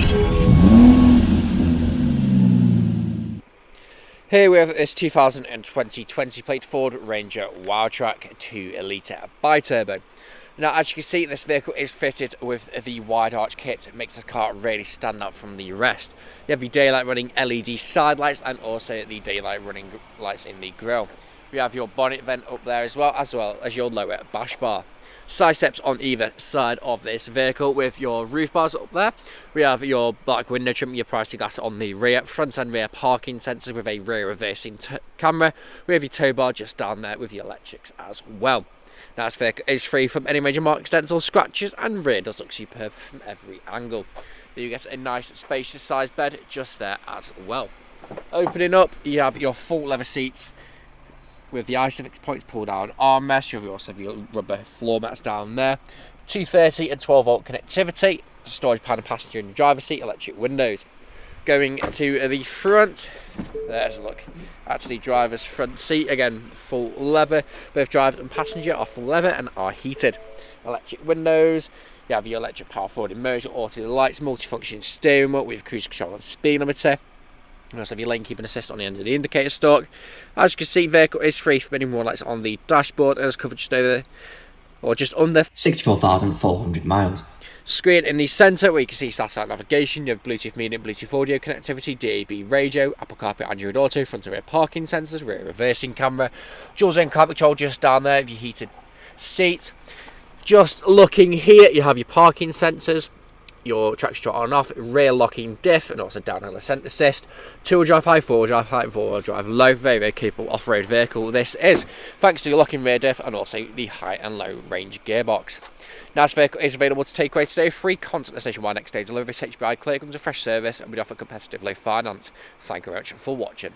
Here we have this 2020 plate Ford Ranger WILDTRAK 2 litre bi-turbo. Now, as you can see, this vehicle is fitted with the wide arch kit. It makes this car really stand out from the rest. You have the daylight running LED side lights and also the daylight running lights in the grille. We have your bonnet vent up there as well as your lower bash bar. Side steps on either side of this vehicle with your roof bars up there. We have your black window trim, your privacy glass on the rear, front and rear parking sensors with a rear reversing camera. We have your tow bar just down there with your electrics as well. Now, this vehicle is free from any major marks, dents or scratches, and rear does look superb from every angle. You get a nice spacious sized bed just there as well. Opening up, you have your full leather seats with the ISOFIX points pull down armrest. You also have your rubber floor mats down there. 230 and 12 volt connectivity, storage panel passenger and driver seat, electric windows. Going to the front, there's a look at the driver's front seat. Again, full leather. Both driver and passenger are full leather and are heated. Electric windows. You have your electric power forward mirrors, your auto lights, multifunction steering wheel with cruise control and speed limiter. You also have your lane keeping assist on the end of the indicator stalk. As you can see, vehicle is free from any more lights on the dashboard and is covered just over, or just under 64,400 miles. Screen in the centre where you can see satellite navigation. You have Bluetooth media and Bluetooth audio connectivity, DAB radio, Apple CarPlay, Android Auto, front and rear parking sensors, rear reversing camera, dual zone climate control just down there with your heated seat. Just looking here, you have your parking sensors, your traction control on and off, rear locking diff, and also downhill ascent assist. 2-wheel drive high, 4-wheel drive high, 4-wheel drive low. Very, very capable off-road vehicle this is, thanks to your locking rear diff and also the high and low range gearbox. Now, this vehicle is available to take away today, free contactless nationwide next day delivery, HPI clear, comes with fresh service, and we offer competitive low finance. Thank you very much for watching.